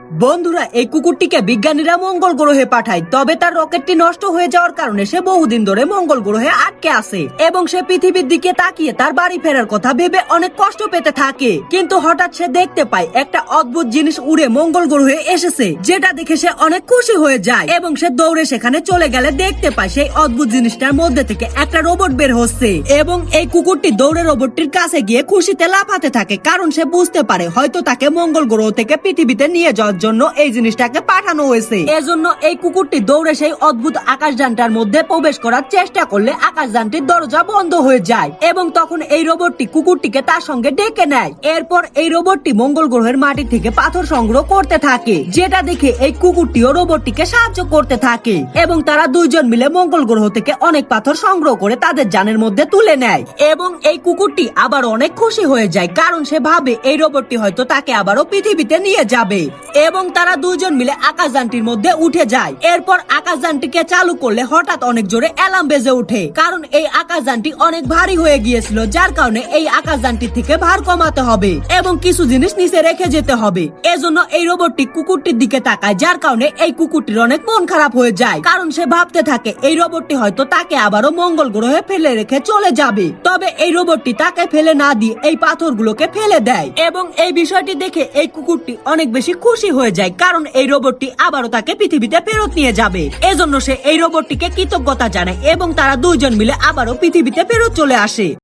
বন্ধুরা, এই কুকুরটিকে বিজ্ঞানীরা মঙ্গল গ্রহে পাঠায়, তবে তার রকেটটি নষ্ট হয়ে যাওয়ার কারণে সে বহুদিন ধরে মঙ্গল গ্রহে আটকে আছে এবং সে পৃথিবীর দিকে তাকিয়ে তার বাড়ি ফেরার কথা ভেবে অনেক কষ্ট পেতে থাকে। কিন্তু হঠাৎ সে দেখতে পায় একটা অদ্ভুত জিনিস উড়ে মঙ্গল গ্রহে এসেছে, যেটা দেখে সে অনেক খুশি হয়ে যায় এবং সে দৌড়ে সেখানে চলে গেলে দেখতে পায় সেই অদ্ভুত জিনিসটার মধ্যে থেকে একটা রোবট বের হচ্ছে এবং এই কুকুরটি দৌড়ে রোবটটির কাছে গিয়ে খুশিতে লাফাতে থাকে, কারণ সে বুঝতে পারে হয়তো তাকে মঙ্গল গ্রহ থেকে পৃথিবীতে নিয়ে যাওয়ার জন্য এই জিনিসটাকে পাঠানো হয়েছে। এজন্য এই কুকুরটি দৌড়ে সেই অদ্ভুত আকাশযানটার মধ্যে প্রবেশ করার চেষ্টা করলে আকাশযানটির দরজা বন্ধ হয়ে যায় এবং তখন এই রোবটটি কুকুরটিকে তার সঙ্গে ডেকে নেয়। এরপর এই রোবটটি মঙ্গল গ্রহের মাটি থেকে পাথর সংগ্রহ করতে থাকে, যেটা দেখে এই কুকুরটিও রোবটটিকে সাহায্য করতে থাকে এবং তারা দুইজন মিলে মঙ্গল গ্রহ থেকে অনেক পাথর সংগ্রহ করে তাদের যানের মধ্যে তুলে নেয় এবং এই কুকুরটি আবার অনেক খুশি হয়ে যায়, কারণ সে ভাবে এই রোবটটি হয়তো তাকে আবারও পৃথিবীতে নিয়ে যাবে এবং তারা দুইজন মিলে আকাশযানটির মধ্যে উঠে যায়। এরপর আকাশযানটিকে চালু করলে হঠাৎ অনেক জোরে অ্যালার্ম বেজে ওঠে, কারণ এই আকাশযানটি অনেক ভারী হয়ে গিয়েছিল, যার কারণে এই আকাশযানটির থেকে ভার কমাতে হবে এবং কিছু জিনিস নিচে রেখে যেতে হবে। এজন্য এই রোবটটি কুকুরটির দিকে তাকায়, যার কারণে এই কুকুরটির অনেক মন খারাপ হয়ে যায়, কারণ সে ভাবতে থাকে এই রোবটটি হয়তো তাকে আবারও মঙ্গল গ্রহে ফেলে রেখে চলে যাবে। তবে এই রোবটটি তাকে ফেলে না দিয়ে এই পাথরগুলোকে ফেলে দেয় এবং এই বিষয়টি দেখে এই কুকুরটি অনেক বেশি খুশি হয়ে যায়, কারণ এই রোবটটি আবারও তাকে পৃথিবীতে ফেরত নিয়ে যাবে। এজন্য সে এই রোবটটিকে কৃতজ্ঞতা জানায় এবং তারা দুইজন মিলে আবারও পৃথিবীতে ফেরত চলে আসে।